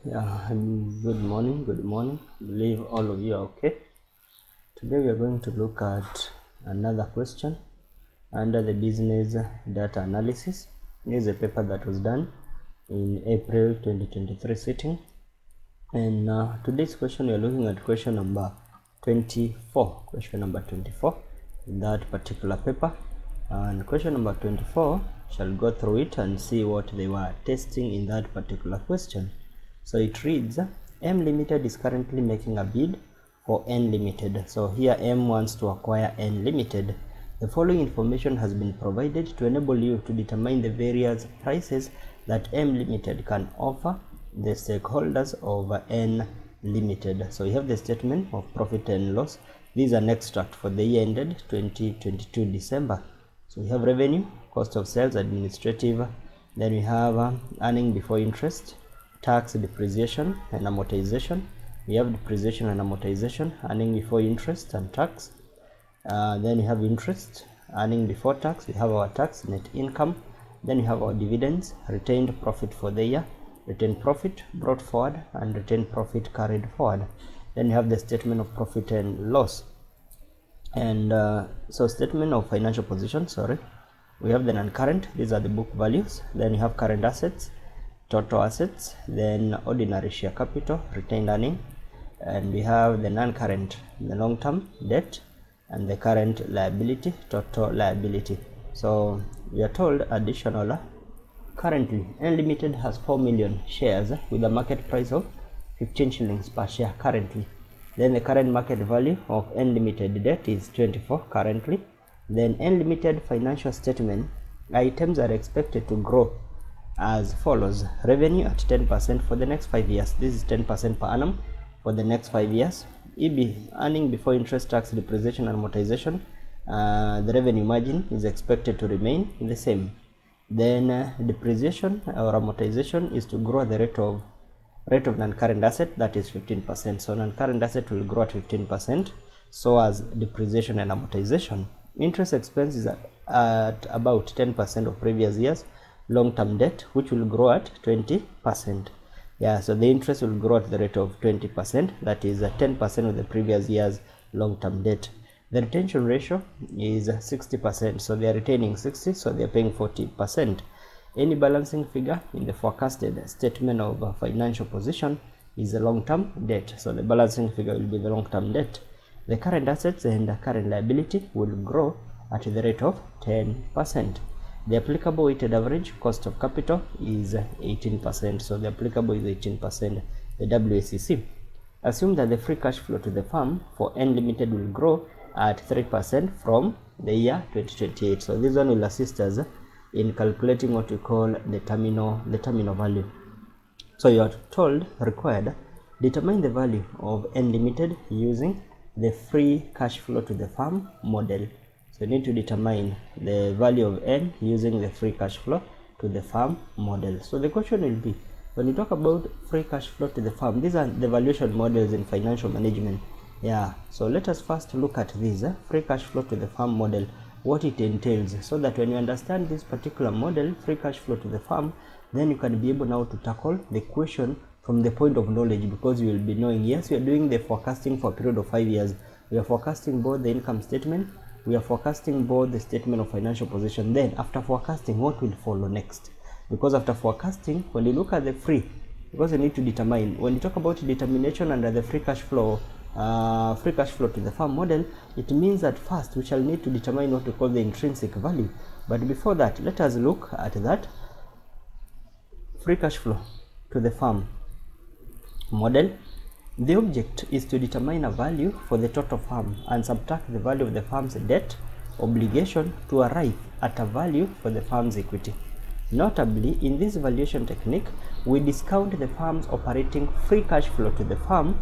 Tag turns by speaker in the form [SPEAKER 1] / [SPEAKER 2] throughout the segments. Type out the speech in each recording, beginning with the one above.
[SPEAKER 1] Good morning. Believe all of you are okay. Today we are going to look at another question under the business data analysis. This is a paper that was done in April 2023 sitting, and today's question we are looking at question number 24. Question number 24 in that particular paper, and question number 24 shall go through it and see what they were testing in that particular question. So it reads, M Limited is currently making a bid for N Limited. So here M wants to acquire N Limited. The following information has been provided to enable you to determine the various prices that M Limited can offer the stakeholders of N Limited. So we have the statement of profit and loss. This is an extract for the year ended 2022 December. So we have revenue, cost of sales, administrative, then we have earning before interest, tax, depreciation and amortization. We have depreciation and amortization, earning before interest and tax. Then we have interest, earning before tax. We have our tax, net income. Then we have our dividends, retained profit for the year, retained profit brought forward, and retained profit carried forward. Then we have the statement of profit and loss. And so statement of financial position, we have the non-current. These are the book values. Then we have current assets, total assets, then ordinary share capital, retained earning, and we have the non-current, the long-term debt, and the current liability, total liability. So we are told additional, currently N Limited has 4 million shares with a market price of 15 shillings per share currently. Then the current market value of N Limited debt is 24 currently. Then N Limited financial statement items are expected to grow as follows: revenue at 10% for the next 5 years. This is 10% per annum for the next 5 years. EB, earning before interest, tax, depreciation and amortization, the revenue margin is expected to remain the same. Then depreciation or amortization is to grow at the rate of non-current asset, that is 15%. So non-current asset will grow at 15%, so as depreciation and amortization. Interest expense is at about 10% of previous years. Long-term debt, which will grow at 20%. So the interest will grow at the rate of 20%, that is 10% of the previous year's long-term debt. The retention ratio is 60%, so they are retaining 60, so they are paying 40%. Any balancing figure in the forecasted statement of financial position is a long-term debt, so the balancing figure will be the long-term debt. The current assets and the current liability will grow at the rate of 10%. The applicable weighted average cost of capital is 18%, so the applicable is 18%, the WACC. Assume that the free cash flow to the firm for N Limited will grow at 3% from the year 2028. So this one will assist us in calculating what we call the terminal value. So you are told, required, determine the value of N Limited using the free cash flow to the firm model. So you need to determine the value of N using the free cash flow to the firm model. So the question will be, when you talk about free cash flow to the firm, these are the valuation models in financial management. So let us first look at this free cash flow to the firm model, what it entails, so that when you understand this particular model, free cash flow to the firm, then you can be able now to tackle the question from the point of knowledge, because you will be knowing, yes, we are doing the forecasting for a period of 5 years. We are forecasting both the income statement, we are forecasting both the statement of financial position. Then after forecasting, what will follow next? Because after forecasting, when you look at the because you need to determine, when you talk about determination under the free cash flow to the firm model, it means that first we shall need to determine what we call the intrinsic value. But before that, let us look at that free cash flow to the firm model. The object is to determine a value for the total firm and subtract the value of the firm's debt obligation to arrive at a value for the firm's equity. Notably, in this valuation technique, we discount the firm's operating free cash flow to the firm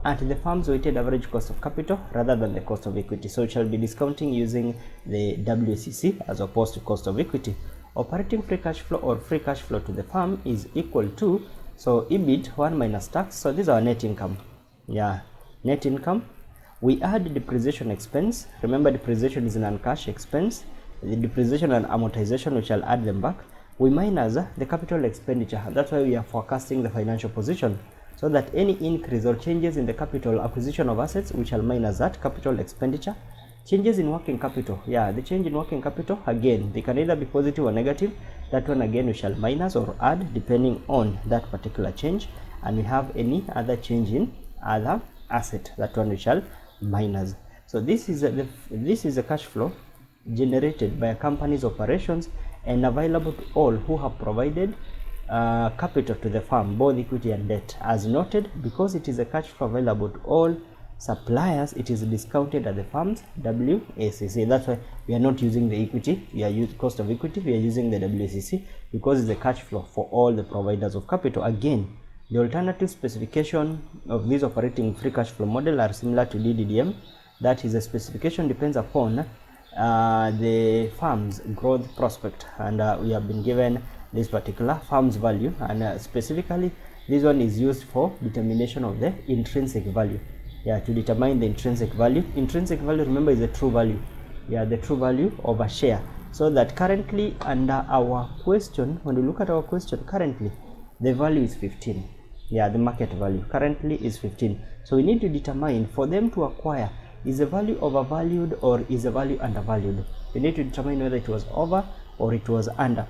[SPEAKER 1] at the firm's weighted average cost of capital rather than the cost of equity. So we shall be discounting using the WACC as opposed to cost of equity. Operating free cash flow or free cash flow to the firm is equal to, so EBIT 1 minus tax. So this is our net income. Net income. We add depreciation expense. Remember, depreciation is a non-cash expense. The depreciation and amortization, we shall add them back. we minus the capital expenditure. That's why we are forecasting the financial position, so that any increase or changes in the capital acquisition of assets, we shall minus that capital expenditure. Changes in working capital, yeah, the change in working capital, again, they can either be positive or negative. That one again we shall minus or add depending on that particular change. And we have any other change in other asset, that one we shall minus. So this is a cash flow generated by a company's operations and available to all who have provided capital to the firm, both equity and debt. As noted, because it is a cash flow available to all suppliers, it is discounted at the firm's WACC. That's why we are not using the equity, we are using cost of equity, we are using the WACC because it's a cash flow for all the providers of capital. Again, the alternative specification of this operating free cash flow model are similar to DDDM. That is, a specification depends upon the firm's growth prospect, and we have been given this particular firm's value, and specifically this one is used for determination of the intrinsic value. Yeah, to determine the intrinsic value. Intrinsic value, remember, is the true value. Yeah, the true value of a share. So that currently under our question, when we look at our question, currently the value is 15. Yeah, the market value currently is 15. So we need to determine, for them to acquire, is the value overvalued or is the value undervalued. We need to determine whether it was over or it was under.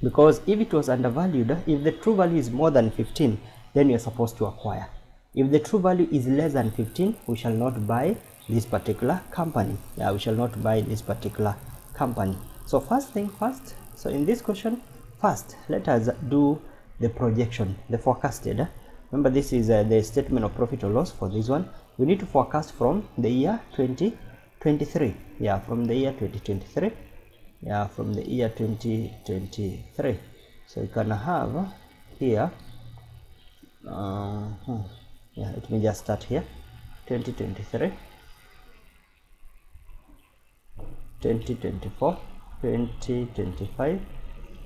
[SPEAKER 1] Because if it was undervalued, if the true value is more than 15, then you're supposed to acquire. If the true value is less than 15, we shall not buy this particular company. Yeah, we shall not buy this particular company. So first thing first, so in this question, first let us do the projection, the forecasted. Remember, this is the statement of profit or loss for this one. We need to forecast from the year 2023. Yeah, from the year 2023. Yeah, from the year 2023. So you can have here yeah, let me just start here. 2023, 2024, 2025,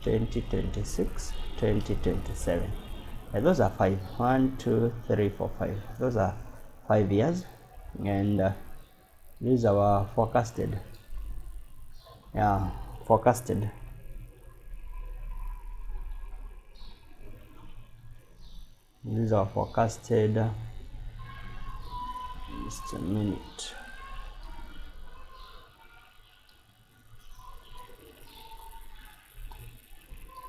[SPEAKER 1] 2026, 2027. And those are 5. 1, 2, 3, 4, 5. Those are 5 years, and this is our forecasted. Yeah, forecasted. These are forecasted. Just a minute.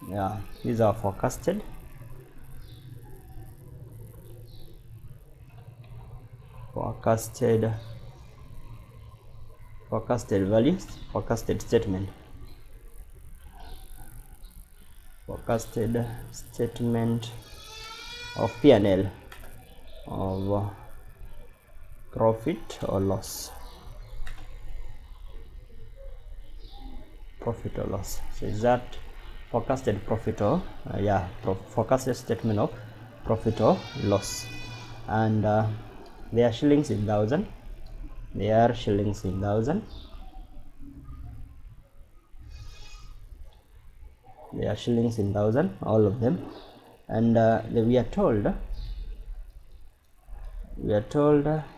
[SPEAKER 1] Yeah, these are forecasted. Forecasted values, forecasted statement. Forecasted statement of P&L of profit or loss. Profit or loss. So is that forecasted profit or yeah, forecasted statement of profit or loss. And they are shillings in thousand. They are shillings in thousand. They are shillings in thousand, all of them. And we are told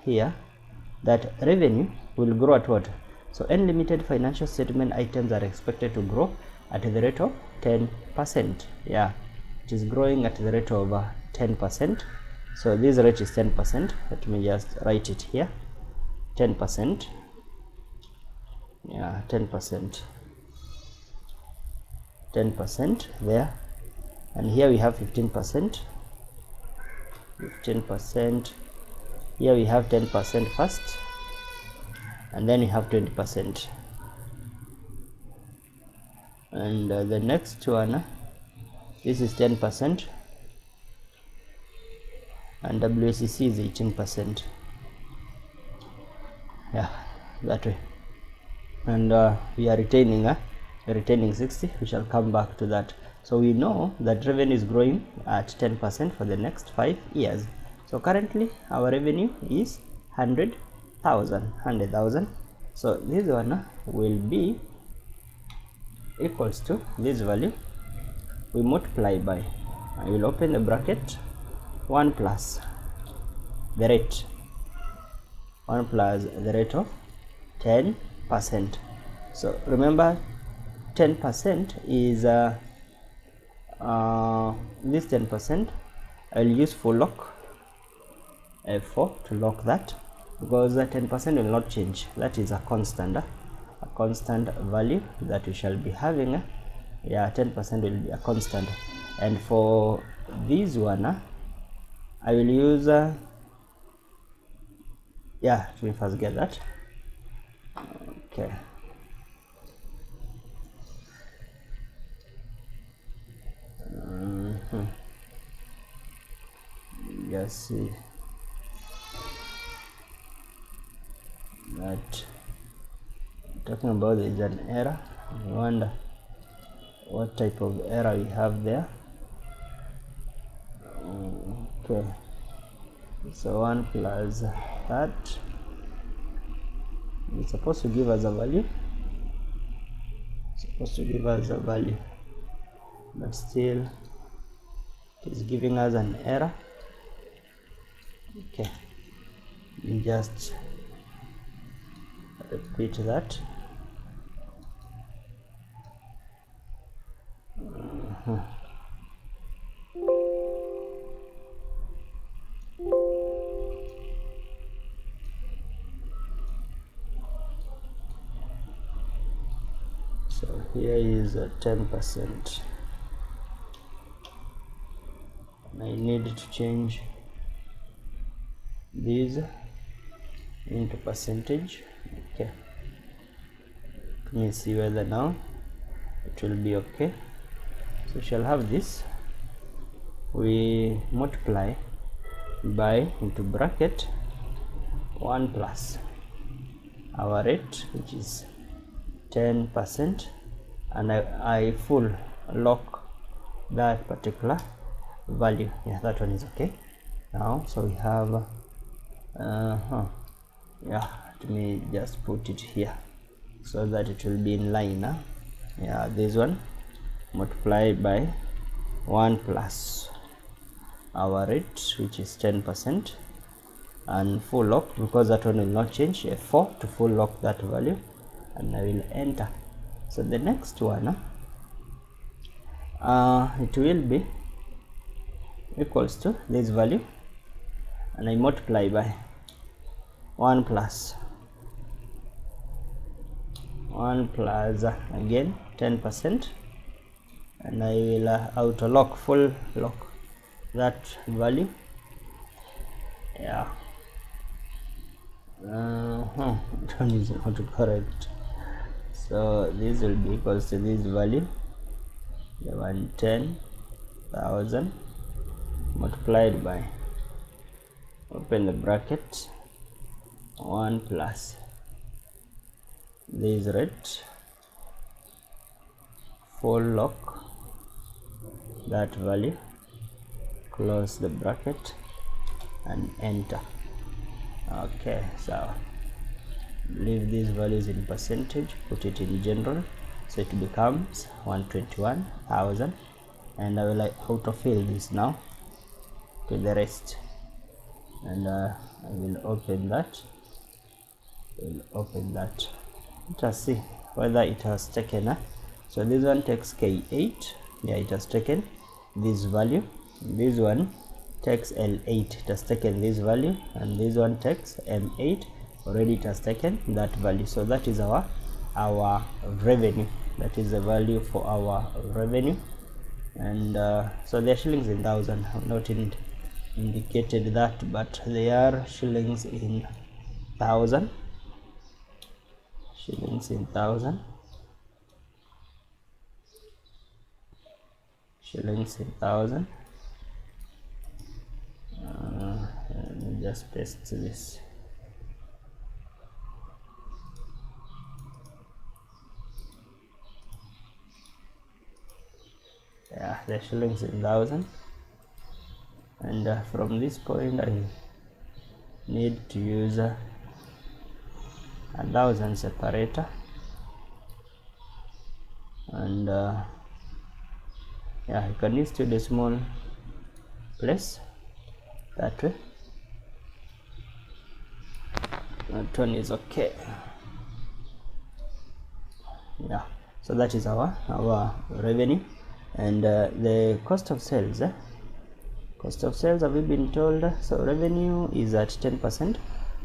[SPEAKER 1] here that revenue will grow at what? So unlimited financial statement items are expected to grow at the rate of 10%. Yeah, it is growing at the rate of 10%. So this rate is 10%. Let me just write it here. 10%. Yeah, 10%. 10% there. And here we have 15%. 15%. Here we have 10% first, and then we have 20%. And the next one, this is 10%, and WACC is 18%. Yeah, that way. And we are retaining 60. We shall come back to that. So we know that revenue is growing at 10% for the next 5 years. So currently our revenue is 100,000. So this one will be equals to this value. We multiply by, I will open the bracket, 1 plus the rate, 1 plus the rate of 10%. So remember, 10% is this 10%, I'll use full lock F4 to lock that, because that 10% will not change. That is a constant value that we shall be having. Yeah, 10% will be a constant. And for this one, I will use yeah, let me first get that. Okay, just see that talking about there is an error. I wonder what type of error we have there. Okay, so 1 plus that is supposed to give us a value, but still it is giving us an error. Okay, we just repeat that. So here is 10%. I need to change these into percentage. Okay, let me see whether now it will be okay. So we shall have this, we multiply by into bracket 1 plus our rate, which is 10%, and I full lock that particular value. Yeah, that one is okay now. So we have yeah, let me just put it here so that it will be in line. Yeah, this one multiplied by 1 plus our rate, which is 10%, and full lock, because that one will not change. F4 to full lock that value, and I will enter. So the next one, it will be equals to this value, and I multiply by 1 plus again 10%, and I will auto lock, full lock that value. Yeah, that is not correct. So this will be equals to this value, 110,000 multiplied by, open the bracket, 1 plus this rate, full lock that value, close the bracket, and enter. Okay, so leave these values in percentage, put it in general, so it becomes 121,000, and I will autofill this now to the rest, and I will open that. Let us see whether it has taken. So this one takes K8. Yeah, it has taken this value. This one takes L8, it has taken this value, and this one takes M8. Already it has taken that value. So that is our revenue. That is the value for our revenue. And so they are shillings in thousand. I've not indicated that, but they are shillings in thousand. Shillings in thousand. Shillings in thousand. Let me just paste this. Yeah, the shillings in thousand, and from this point I need to use a 1,000 separator, and yeah, you can use two decimal place that way. That one is okay. Yeah, so that is our revenue. And the cost of sales, have we been told? So revenue is at 10%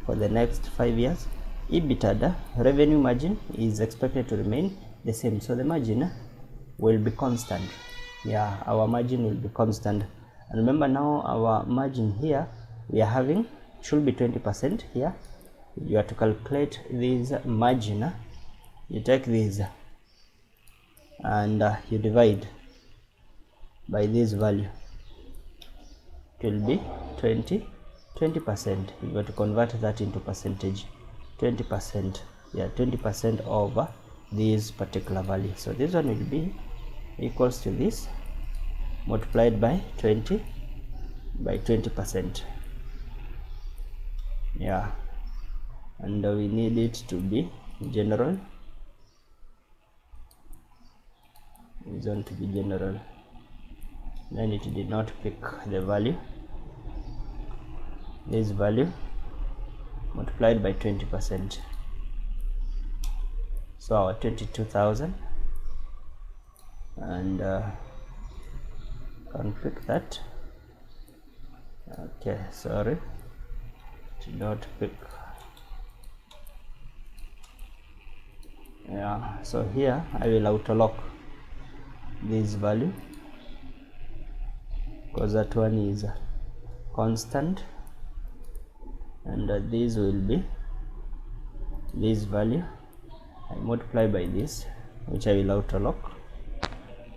[SPEAKER 1] for the next 5 years. EBITDA, revenue margin, is expected to remain the same, so the margin will be constant. Yeah, our margin will be constant. And remember, now our margin here we are having should be 20% here. You have to calculate this margin. You take this and you divide by this value. It will be 20%. You got to convert that into percentage. 20%, yeah, 20% over this particular value. So this one will be equals to this multiplied by 20%. Yeah, and we need it to be general. It's going to be general. Then it did not pick the value. This value multiplied by 20%. So our 22,000, and can't pick that. Okay, sorry, did not pick. Yeah, so here I will auto lock this value because that one is constant, and this will be this value. I multiply by this, which I will auto lock,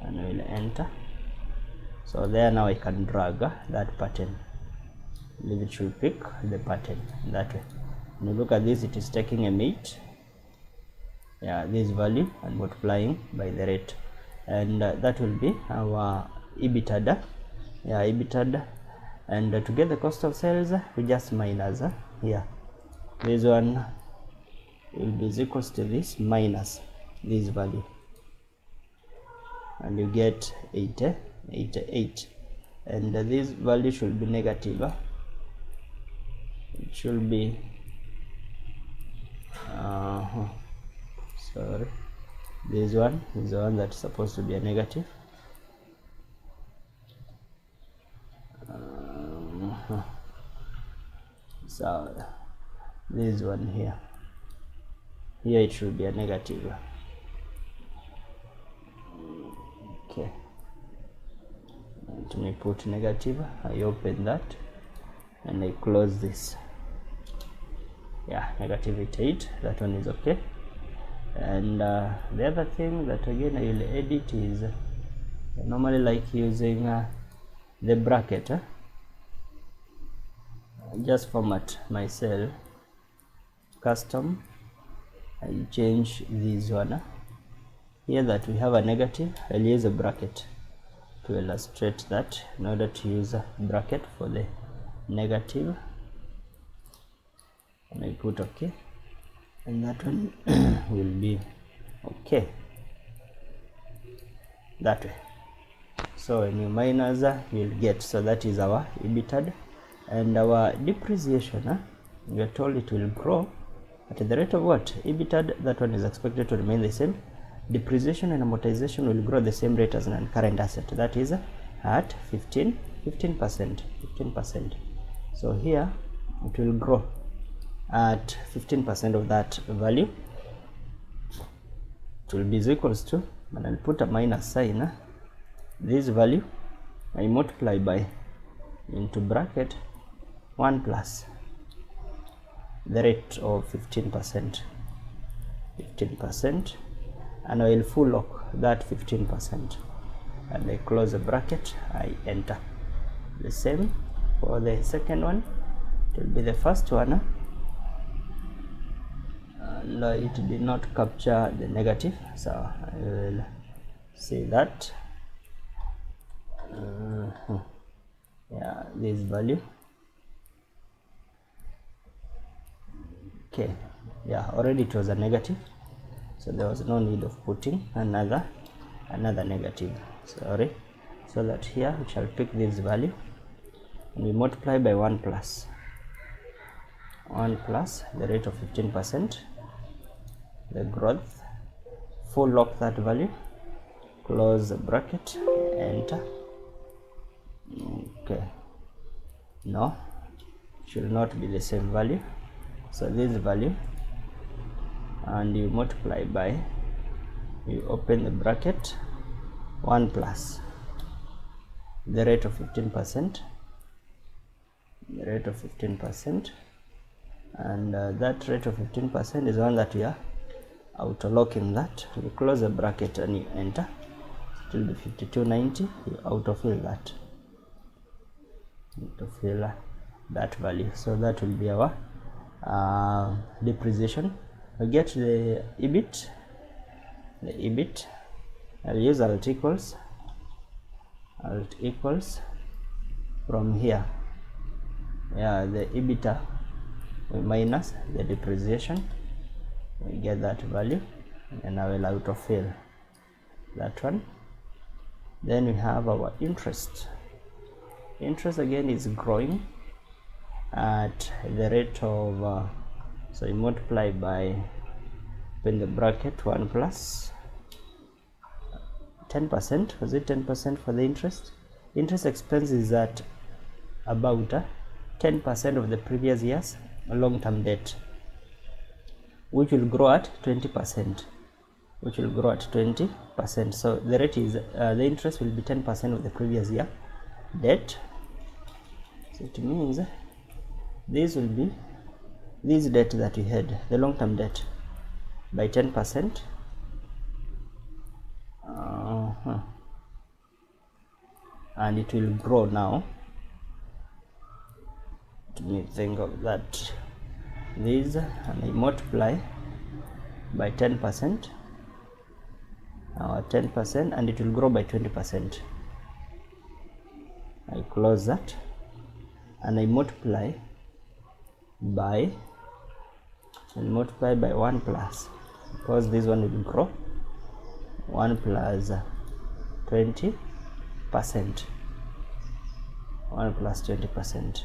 [SPEAKER 1] and I will enter. So there, now I can drag that pattern. It should pick the pattern that way. When you look at this, it is taking a mate, yeah, this value, and multiplying by the rate, and that will be our EBITDA. Yeah, EBITDA. And to get the cost of sales, we just minus here. This one will be equals to this minus this value, and you get 88, and this value should be negative. It should be sorry, this one is the one that's supposed to be a negative. So this one here it should be a negative. Okay, let me put negative. I open that and I close this. Yeah, negative 88, that one is okay. And the other thing that again I will edit is I normally like using the bracket. Just format my cell custom. I change this one here that we have a negative. I'll use a bracket to illustrate that, in order to use a bracket for the negative, and I put okay, and that one will be okay that way. So when you minus, you'll get, so that is our EBITDA. And our depreciation, we are told it will grow at the rate of what? EBITDA, that one is expected to remain the same. Depreciation and amortization will grow the same rate as an current asset, that is at 15%. So here it will grow at 15% of that value. It will be equals to, and I'll put a minus sign, this value I multiply by into bracket 1 plus the rate of 15%, and I will full lock that 15%, and I close the bracket, I enter. The same for the second one. It will be the first one, and it did not capture the negative, so I will say that yeah, this value. Okay, yeah, already it was a negative, so there was no need of putting another negative, sorry. So that here we shall pick this value and we multiply by 1 plus the rate of 15%, the growth, full lock that value, close the bracket, enter. Okay, no, should not be the same value, so this value, and you multiply by, you open the bracket, 1 plus the rate of 15%, the rate of 15%, and that rate of 15% is one that we are auto locking. That you close the bracket and you enter, it will be 52.90. You autofill that, autofill that value. So that will be our depreciation. We get the EBIT. The EBIT, I'll use alt equals from here. Yeah, the EBITDA we minus the depreciation, we get that value, and I will autofill that one. Then we have our interest. Interest again is growing at the rate of so you multiply by, in the bracket, 1 plus 10%. Was it 10% for the interest? Interest expense is at about 10% of the previous year's long-term debt, which will grow at 20%, which will grow at 20%. So the rate is the interest will be 10% of the previous year debt. So it means this will be this debt that we had, the long-term debt, by 10%. And it will grow now. Let me think of that. This, and I multiply by 10%, 10%, and it will grow by 20%. I close that, and I multiply by, 1 plus, because this one will grow, 1 plus 20%, 1 plus 20%,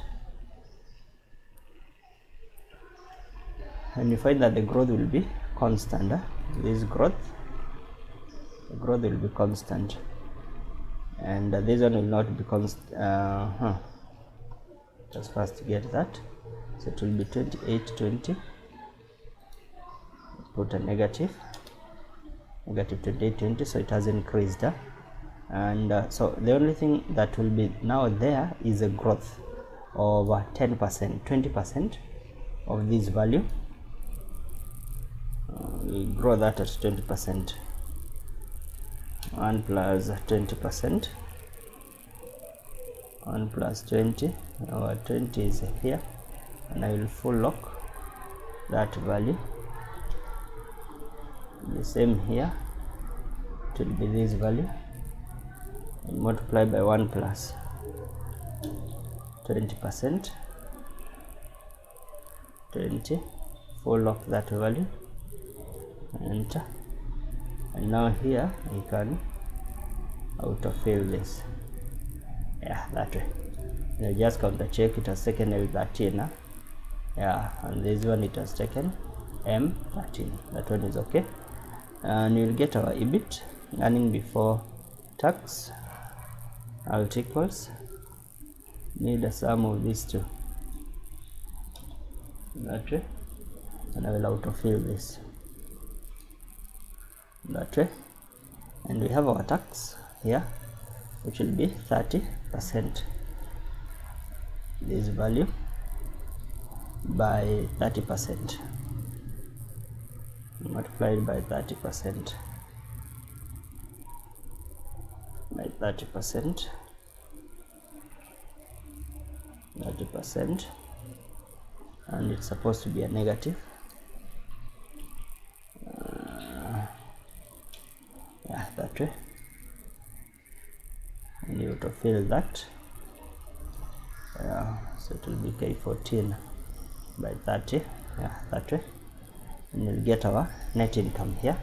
[SPEAKER 1] and you find that the growth will be constant. This growth, the growth will be constant, and this one will not be constant. Just first get that, so it will be 2820. Put a negative 2820, so it has increased. And so the only thing that will be now there is a growth of 10%, 20% of this value. We grow that at 20%, 1 plus 20%, 1 plus 20, our 20 is here, and I will full lock that value. The same here, it will be this value, and multiply by 1 plus 20%, 20, full lock that value, enter. And now here you can autofill this, yeah, that way. You just counter check, it has taken L13, yeah, and this one it has taken M13. That one is okay, and you'll get our EBIT, earning before tax, alt equals, need a sum of these two, that way, and I will autofill this that way. And we have our tax here, which will be 30%, this value by 30%, multiplied by 30%, by 30%, 30%, and it's supposed to be a negative. Yeah, that way, and you autofill that. Yeah, so it will be K14 by 30, yeah, that way, and you'll get our net income here,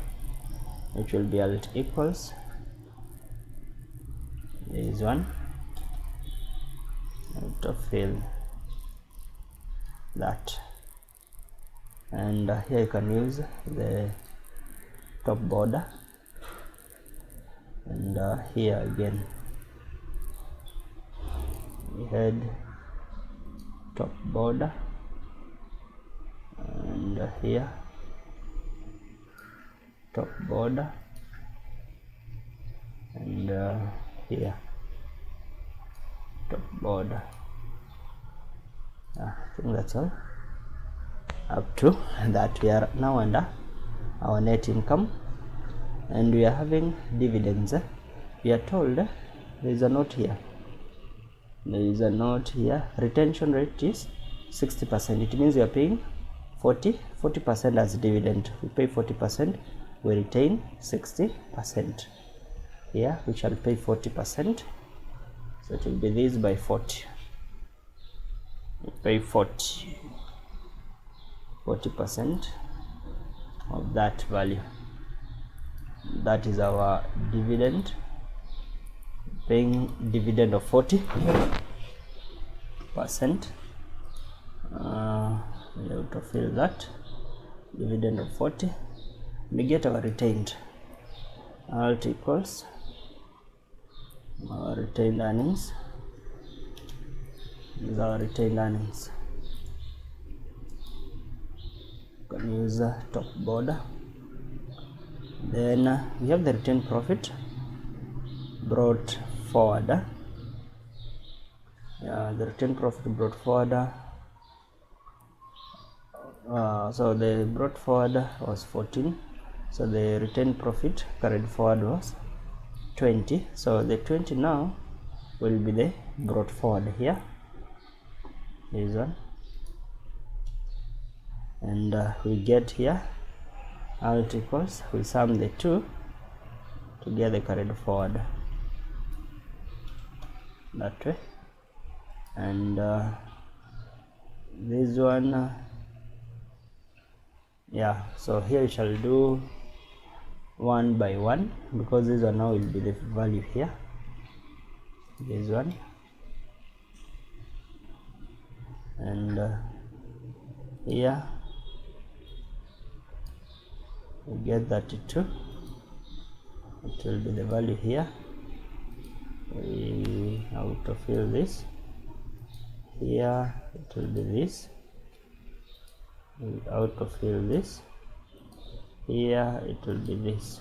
[SPEAKER 1] which will be alt equals this one, autofill that, and here you can use the top border, and here again we had top border, and here top border, and here top border. I think that's all. Up to that, we are now under our net income, and we are having dividends. We are told there is a note here. There is a note here. Retention rate is 60%. It means we are paying 40% as dividend. We pay 40%, we retain 60%. Here we shall pay 40%, so it will be this by 40. We pay 40% of that value. That is our dividend, paying dividend of 40%. We have to fill that dividend of 40. We get our retained. Alt equals our retained earnings. This is our retained earnings. You can use top border. Then we have the retained profit brought forward. The retained profit brought forward. So the brought forward was 14. So the retained profit carried forward was 20. So the 20 now will be the brought forward here. This one, and we get here alt equals, we sum the two together carried forward that way, and this one yeah, so here we shall do one by one, because this one now will be the value here. This one, and here we get 32. It will be the value here. We autofill this. Here it will be this. We autofill this. Here it will be this.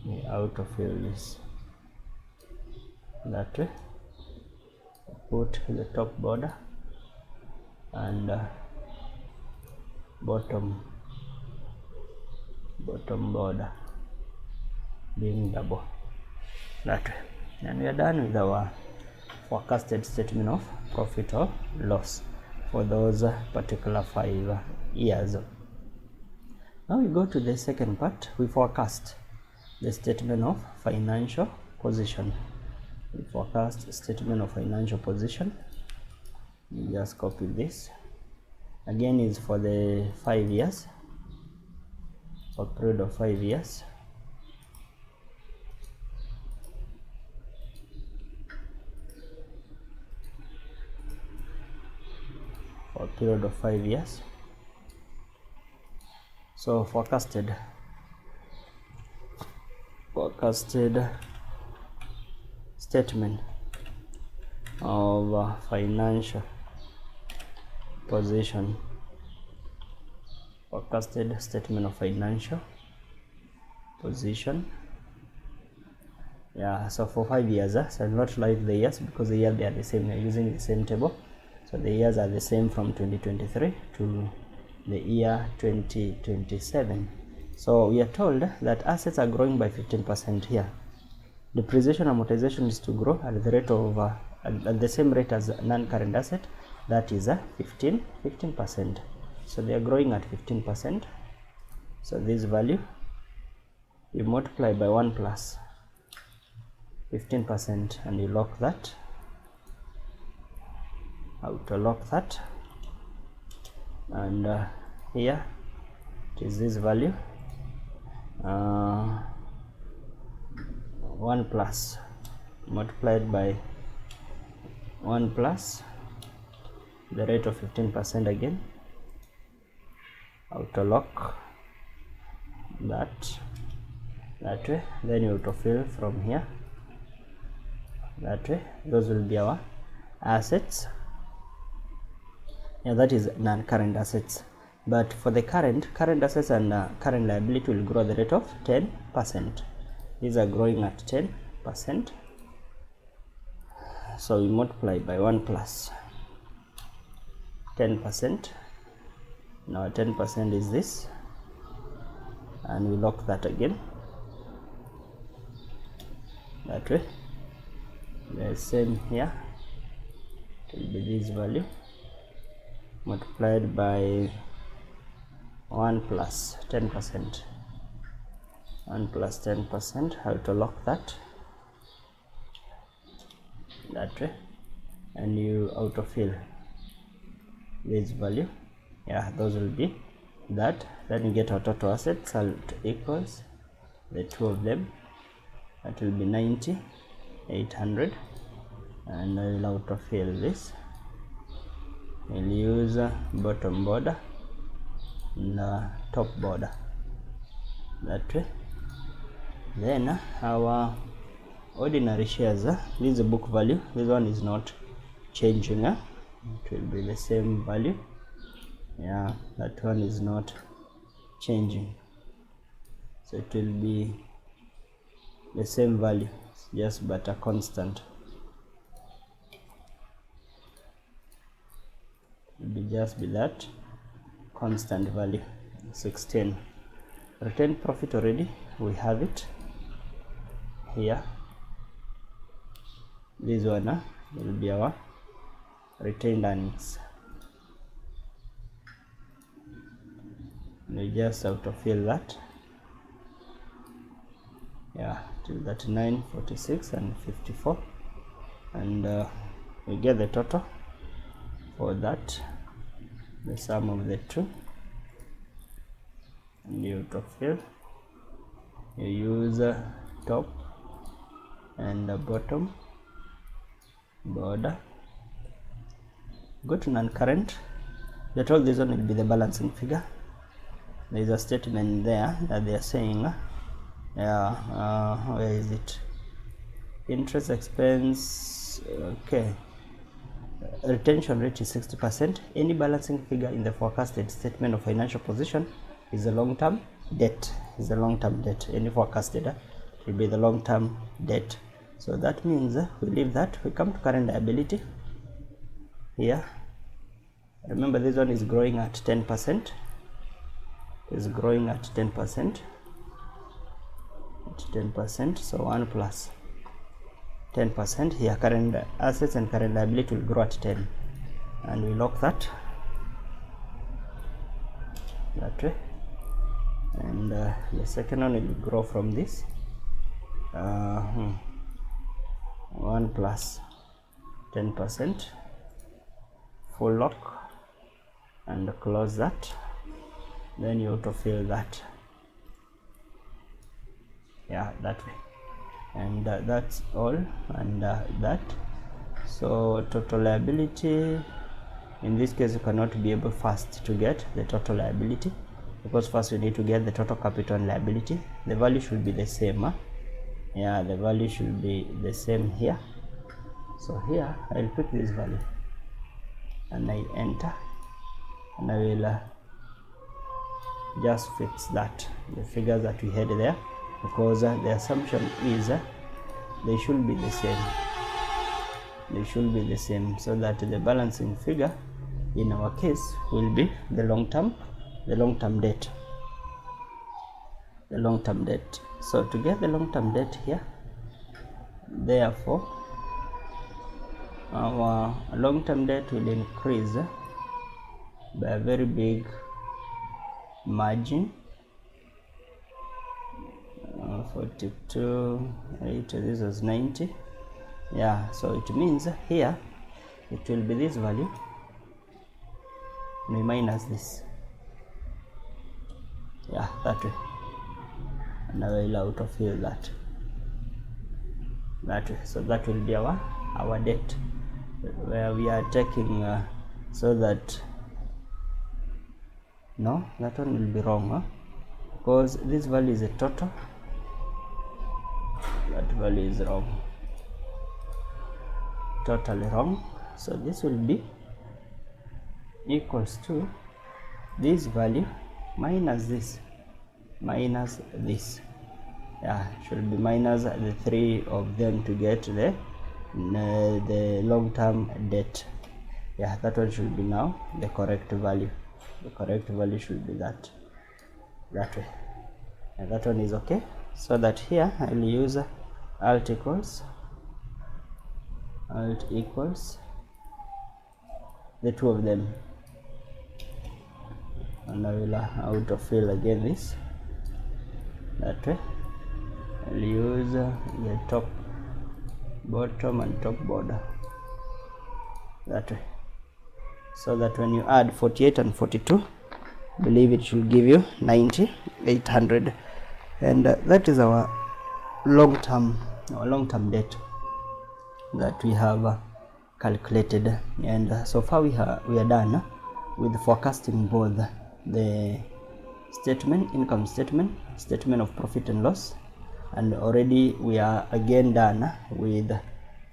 [SPEAKER 1] We autofill this. That way. Put the top border and bottom border being double, that way, and we are done with our forecasted statement of profit or loss for those particular 5 years. Now we go to the second part. We forecast the statement of financial position. We forecast statement of financial position. You just copy this. Again, is for the 5 years, for a period of 5 years. For a period of 5 years. So forecasted statement of financial position. Forecasted statement of financial position. Yeah, so for 5 years, so I'll not write the years because the year they are the same. We're using the same table, so the years are the same from 2023 to the year 2027. So we are told that assets are growing by 15% here. Depreciation amortization is to grow at the rate of at the same rate as non-current asset, that is 15%. So they are growing at 15%. So this value you multiply by 1 plus 15% and you lock that. Auto lock that, and here it is this value 1 plus multiplied by 1 plus the rate of 15% again. Auto lock that, that way. Then you autofill from here that way. Those will be our assets. Yeah, that is non-current assets. But for the current assets and current liability will grow at the rate of 10%. These are growing at 10%. So we multiply by 1 plus 10%. Now 10% is this, and we lock that again that way. The same here, it will be this value multiplied by 1 plus 10%. 1 plus 10%, how to lock that way, and you autofill this value. Yeah, those will be that. Then you get our total assets equals the two of them. That will be 90,800, and I will autofill this. We'll use bottom border and top border that way. Then our ordinary shares, this is a book value. This one is not changing. It will be the same value. Yeah, that one is not changing, so it will be the same value, just but a constant. It will just be that constant value 16. Retained profit, already we have it here. This one will be our retained earnings. We just autofill that. Yeah, till 39, 46 and 54, and we get the total for that, the sum of the two, and you autofill. You use top and bottom border. Go to non-current. The total, this one will be the balancing figure. There is a statement there that they are saying, where is it? Interest expense, okay. Retention rate is 60%. Any balancing figure in the forecasted statement of financial position is a long-term debt. Any forecasted will be the long-term debt. So that means we leave that. We come to current liability here. Remember, this one is growing at 10%. Is growing at 10%. So 1 plus 10% here. Current assets and current liability will grow at 10, and we lock that way. And the second one will grow from this 1 plus 10%. Full lock and close that. Then you autofill that. Yeah, that way. And that's all. And that. So total liability, in this case you cannot be able first to get the total liability, because first you need to get the total capital and liability. The value should be the same. Yeah, the value should be the same here. So here I'll pick this value and I enter, and I will just fix that, the figures that we had there, because the assumption is they should be the same. So that the balancing figure in our case will be the long-term debt. So to get the long-term debt here, therefore our long-term debt will increase by a very big margin. 42.8, this was 90. Yeah, so it means here it will be this value, we minus this. Yeah, that way. And I will autofill that way. So that will be our debt, where we are taking so that, no, that one will be wrong, because this value is a total that value is wrong, totally wrong. So this will be equals to this value minus this, yeah, should be minus the three of them to get the long-term debt. Yeah, that one should be now the correct value. The correct value should be that way, and that one is okay. So that here I'll use alt equals the two of them, and I will autofill again this that way. I'll use the top, bottom and top border that way, so that when you add 48 and 42, I believe it should give you 90,800, and that is our long-term debt that we have calculated. And so far we are done with forecasting both the income statement of profit and loss, and already we are again done with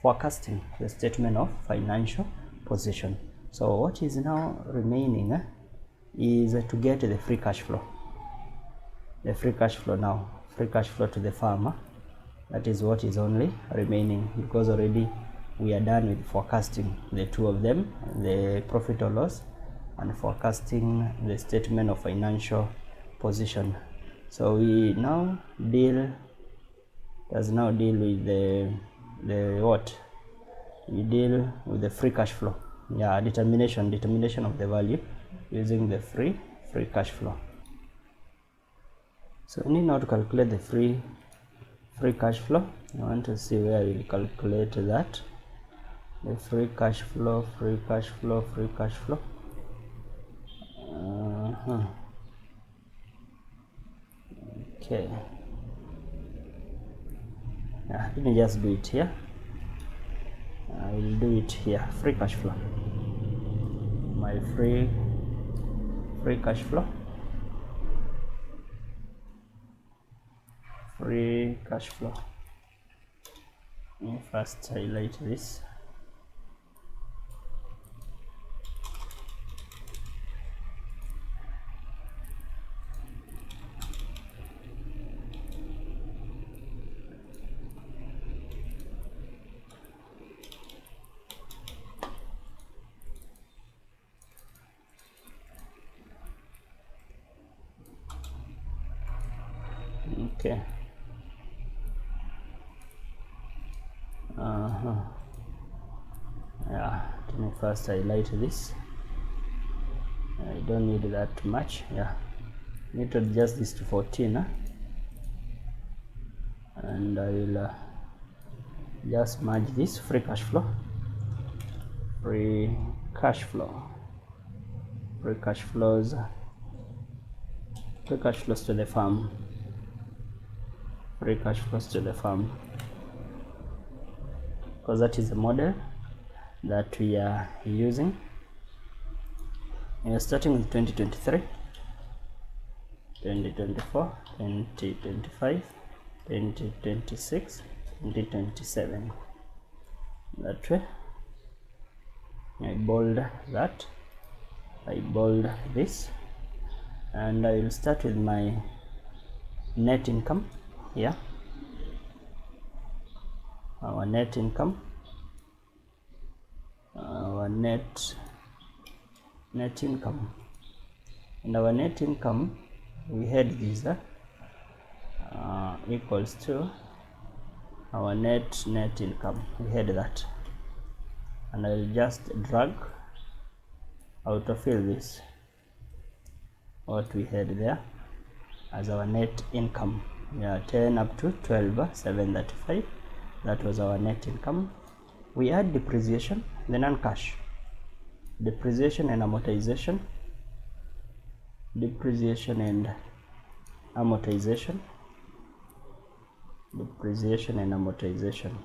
[SPEAKER 1] forecasting the statement of financial position. So what is now remaining is to get the free cash flow. The free cash flow now, free cash flow to the farmer. That is what is only remaining, because already we are done with forecasting the two of them, the profit or loss, and forecasting the statement of financial position. So we now deal with the what? We deal with the free cash flow. Yeah, determination of the value using the free cash flow. So we need now to calculate the free cash flow. I want to see where we calculate that. The free cash flow. Okay. Let me just do it here. I will do it here. Free cash flow. My free cash flow. Free cash flow. Let me first highlight this. Okay. Yeah, let me first highlight this. I don't need that much. Yeah, need to adjust this to 14, and I will just merge this free cash flows to the farm, because that is the model that we are using. We are starting with 2023, 2024, 2025, 2026, 2027. That way. I bold that, I bold this, and I will start with my net income here. Our net income, and our net income, we had this equals to our net income. We had that, and I will just drag autofill this, what we had there as our net income. Yeah, 10 up to 12,735. That was our net income. We add depreciation, the non-cash, depreciation and amortization, depreciation and amortization.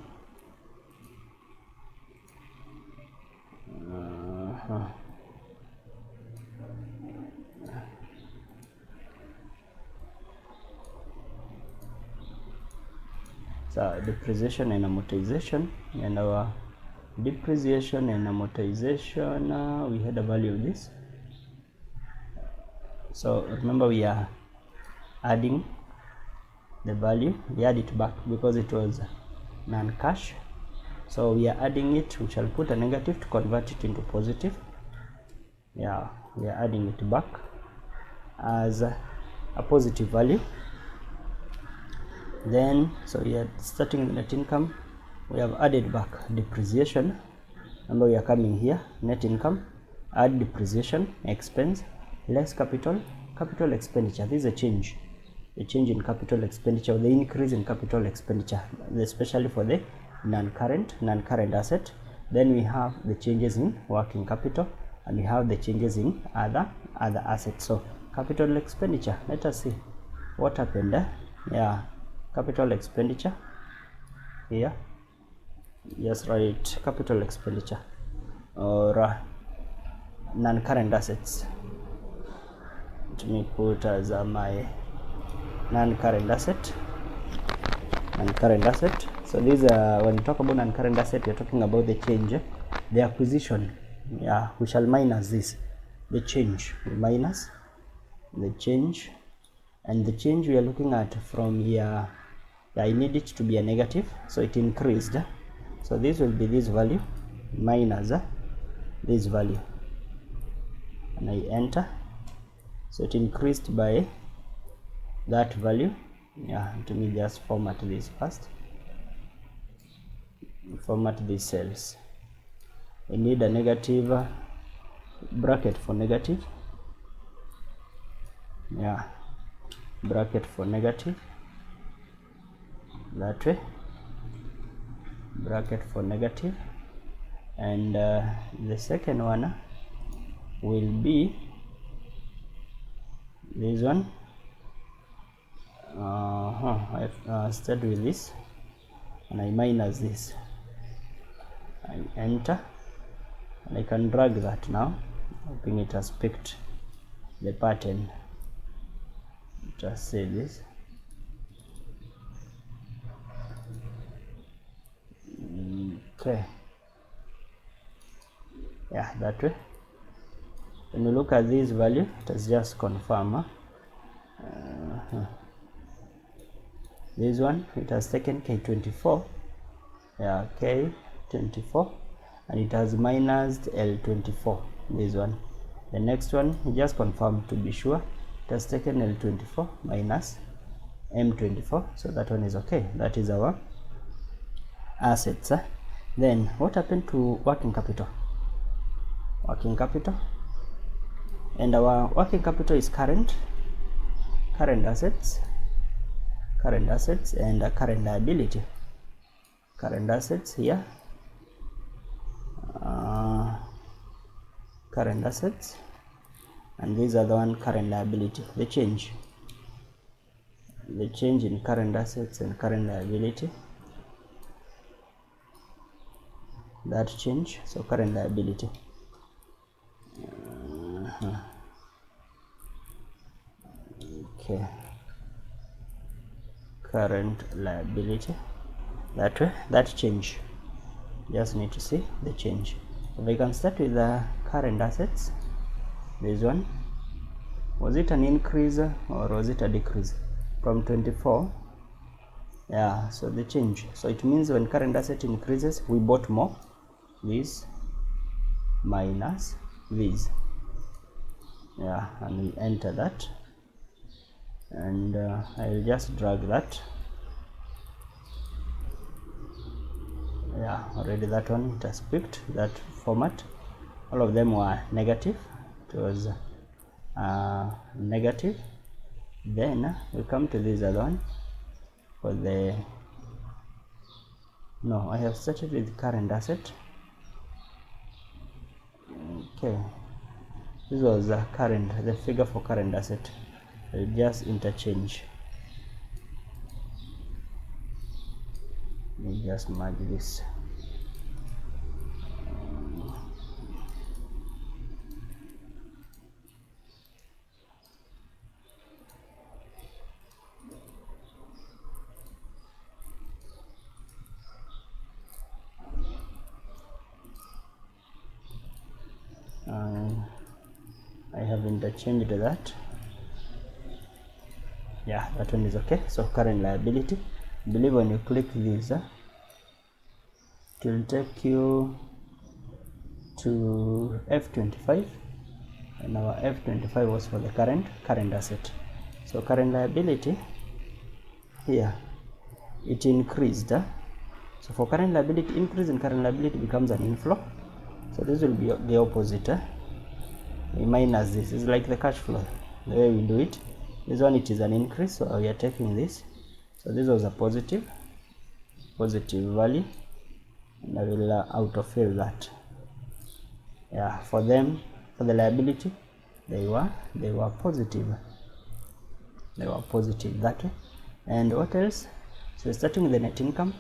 [SPEAKER 1] So depreciation and amortization, and our depreciation and amortization, we had a value of this. So remember, we are adding the value, we add it back because it was non-cash, so we are adding it. We shall put a negative to convert it into positive. Yeah, we are adding it back as a positive value. Then, so we are starting the net income. We have added back depreciation. Remember, we are coming here, net income, add depreciation expense, less capital expenditure. This is a change, the change in capital expenditure, the increase in capital expenditure, especially for the non-current asset. Then we have the changes in working capital, and we have the changes in other assets. So capital expenditure, let us see what happened there. Yeah, capital expenditure here, just write capital expenditure or non-current assets. Let me put as my non-current asset. So these are, when you talk about non-current asset, you're talking about the change, the acquisition. Yeah, we shall minus this, the change, we minus the change, and the change we are looking at from here. I need it to be a negative, so it increased. So this will be this value minus this value, and I enter. So it increased by that value. Yeah, let me just format this first. Format these cells. We need a negative bracket for negative. Yeah, bracket for negative, that way, bracket for negative. And the second one will be this one. I start with this, and I minus this. I enter, and I can drag that now. I think it has picked the pattern. Just say this. Okay. Yeah, that way. When you look at this value, it has just confirmed. This one, it has taken K24. Yeah, K24, and it has minused L24. This one. The next one, we just confirm to be sure. It has taken L24 minus M24, so that one is okay. That is our assets. Then what happened to working capital? And our working capital is current assets, and current liability. Current assets here, current assets, and these are the one current liability. The change in current assets and current liability, that change. So current liability, okay, current liability, that way, that change. Just need to see the change. We can start with the current assets. This one, was it an increase or was it a decrease from 24? Yeah, so the change. So it means when current asset increases, we bought more. This minus this. Yeah, and we enter that, and I'll just drag that. Yeah, already that one, it has picked that format. All of them were negative. It was negative. Then we come to this other one for the, no, I have started with current asset. Okay, this was the figure for current asset. I'll just interchange. Let me just merge this. and change to that. Yeah, that one is okay. So current liability, I believe when you click this, it will take you to F25, and our F25 was for the current asset. So current liability here, it increased. So for current liability, increase in current liability becomes an inflow. So this will be the opposite. We minus this. It's like the cash flow, the way we do it. This one, it is an increase, so we are taking this. So this was a positive value, and I will autofill that. Yeah, for them, for the liability, they were positive. They were positive that way. And what else? So starting with the net income,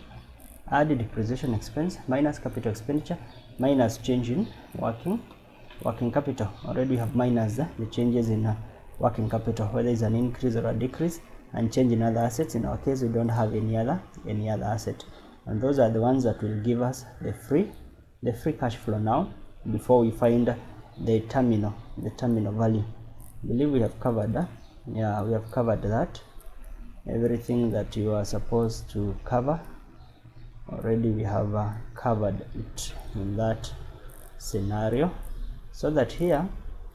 [SPEAKER 1] add depreciation expense minus capital expenditure minus change in working capital. Already we have minus the changes in working capital, whether it's an increase or a decrease, and change in other assets. In our case, we don't have any other asset, and those are the ones that will give us the free cash flow now, before we find the terminal value. I believe we have covered that. Yeah, we have covered that. Everything that you are supposed to cover already, we have covered it in that scenario, so that here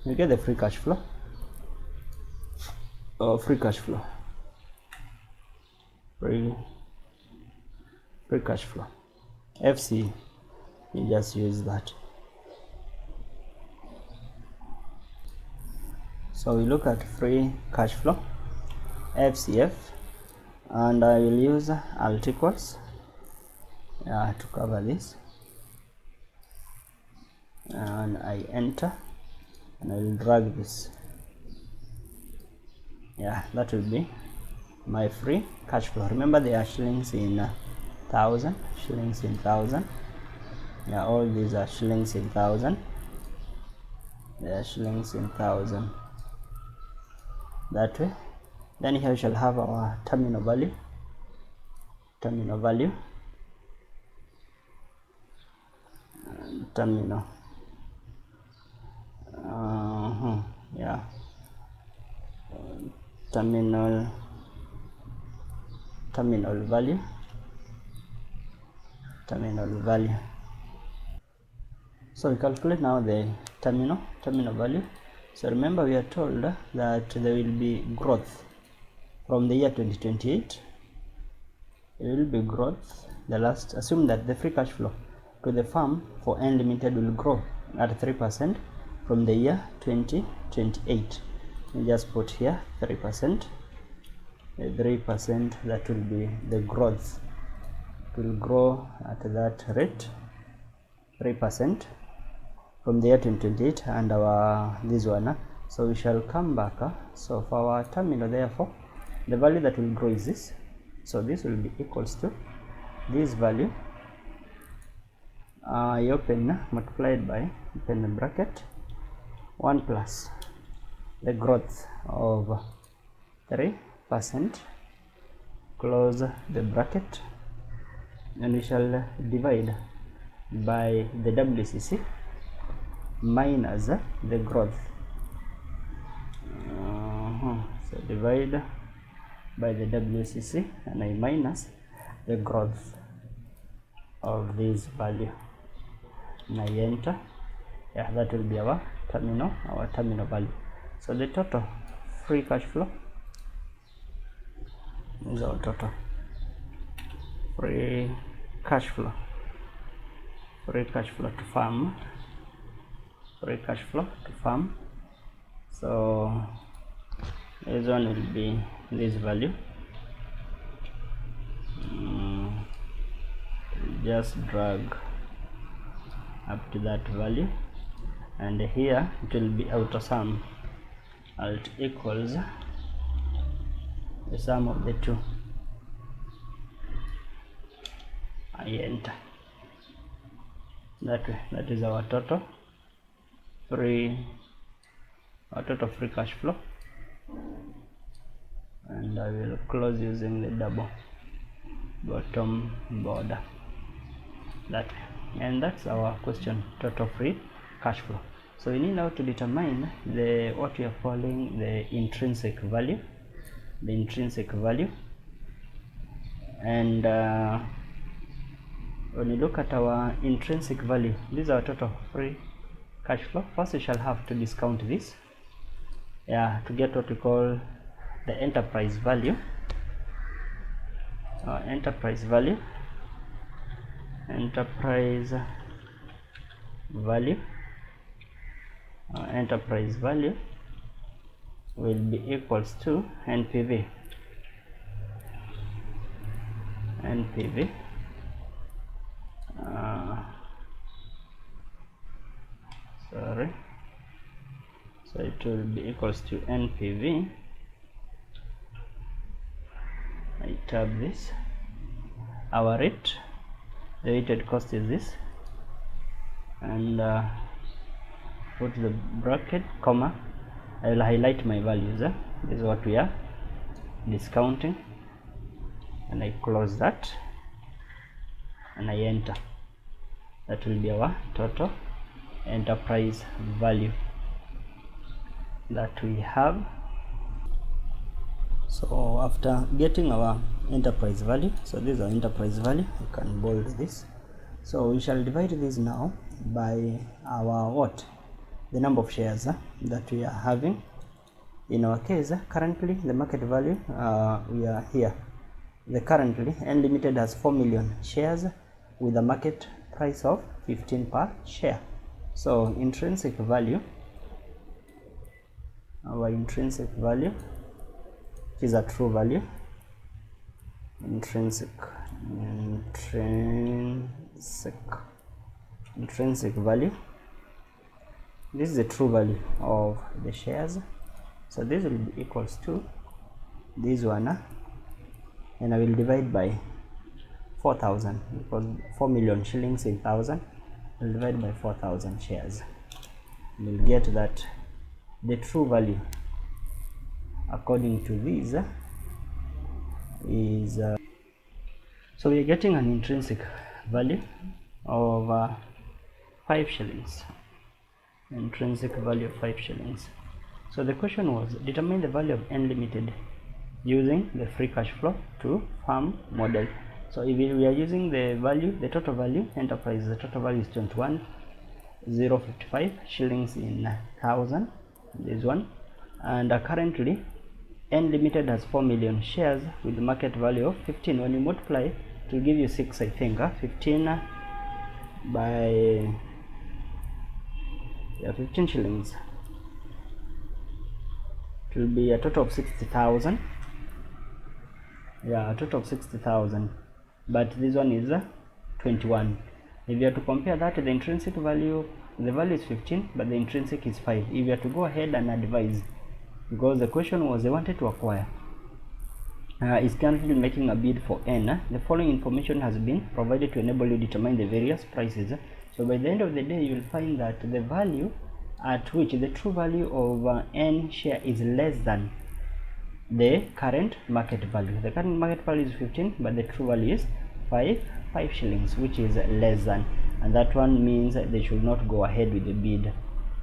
[SPEAKER 1] you get the free cash flow. Free cash flow, FC, you just use that. So we look at free cash flow, FCF, and I will use alt equals to cover this, and I enter, and I will drag this. Yeah, that will be my free cash flow. Remember, they are shillings in thousand. Yeah, all these are shillings in thousand. They are shillings in thousand. That way. Then here we shall have our terminal value. Yeah, terminal value. So we calculate now the terminal value. So remember, we are told that there will be growth from the year 2028. There will be growth. Assume that the free cash flow to the firm for N Limited will grow at 3% from the year 2028. We just put here 3%. The 3%, that will be the growth. It will grow at that rate, 3% from the year 2028, and our this one. So we shall come back. So for our terminal, therefore, the value that will grow is this. So this will be equals to this value. I open multiplied by, open the bracket, 1 plus the growth of 3%, close the bracket, and we shall divide by the WCC minus the growth. So divide by the WCC, and I minus the growth of this value, and I enter. Yeah, that will be our terminal value. So the total free cash flow is our total free cash flow to farm. So this one will be this value. Just drag up to that value, and here it will be auto sum. Alt equals the sum of the two. I enter. That way, that is our total free cash flow, and I will close using the double bottom border. That way. And that's our question, total free cash flow. So we need now to determine what we are calling the intrinsic value, and when you look at our intrinsic value, this is our total free cash flow. First, we shall have to discount this, to get what we call the enterprise value. Enterprise value will be equals to NPV. So it will be equals to NPV. I tab this. Our rate, the weighted cost is this, and put the bracket, comma. I will highlight my values. This is what we are discounting, and I close that and I enter. That will be our total enterprise value that we have. So after getting our enterprise value, so this is our enterprise value, you can bold this. So we shall divide this now by our the number of shares that we are having. In our case, currently the market value, we are here. The currently N Limited has 4 million shares with a market price of 15 per share. So intrinsic value, our intrinsic value, which is a true value, intrinsic value, this is the true value of the shares. So this will be equals to this one, and I will divide by 4,000, because 4 million shillings in 1,000. We'll divide by 4,000 shares. We'll get that the true value according to this is so we are getting an intrinsic value of 5 shillings. Intrinsic value of 5 shillings. So the question was, determine the value of N Limited using the free cash flow to farm model. So if we are using the value, the total value, enterprise, the total value is 21,055 shillings in 1,000, this one, and currently N Limited has 4 million shares with the market value of 15. When you multiply, it will give you 6, I think. 15 by 15 shillings. It will be a total of 60,000. A total of 60,000. But this one is 21. If you are to compare that to the intrinsic value, the value is 15, but the intrinsic is 5. If you are to go ahead and advise, because the question was they wanted to acquire, is currently making a bid for N. The following information has been provided to enable you to determine the various prices. So by the end of the day, you will find that the value at which the true value of N share is less than the current market value. The current market value is 15, but the true value is 5 shillings, which is less than, and that one means they should not go ahead with the bid,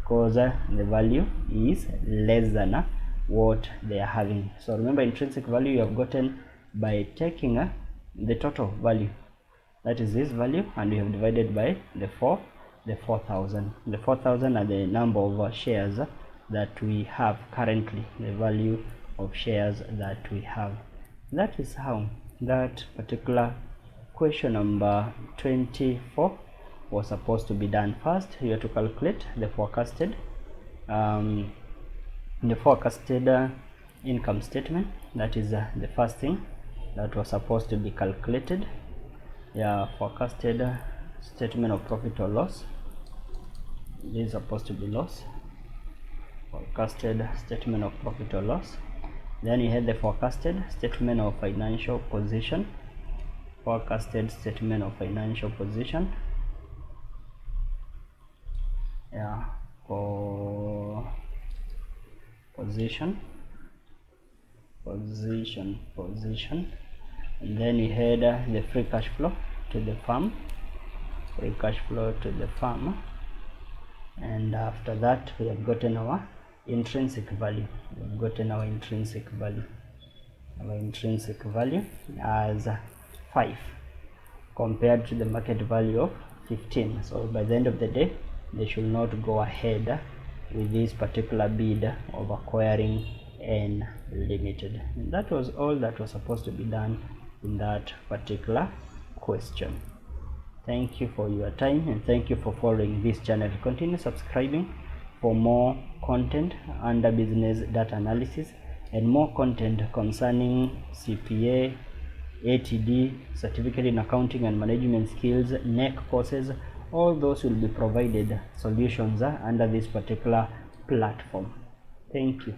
[SPEAKER 1] because the value is less than what they are having. So remember, intrinsic value you have gotten by taking the total value, that is this value, and you have divided by the 4,000. The 4,000 are the number of shares that we have currently, the value of shares that we have. That is how that particular question number 24 was supposed to be done. First, you have to calculate the forecasted income statement. That is the first thing that was supposed to be calculated. Forecasted statement of profit or loss. This is supposed to be loss. Forecasted statement of profit or loss. Then you had the forecasted statement of financial position. Forecasted statement of financial position. For position. And then you had the free cash flow to the farm. and after that we have gotten our intrinsic value. We've gotten our intrinsic value. Our intrinsic value as 5 compared to the market value of 15. So by the end of the day, they should not go ahead with this particular bid of acquiring N Limited. And that was all that was supposed to be done in that particular question. Thank you for your time, and thank you for following this channel. Continue subscribing for more content under business data analysis and more content concerning CPA, ATD, certificate in accounting and management skills, NEC courses. All those will be provided solutions under this particular platform. Thank you.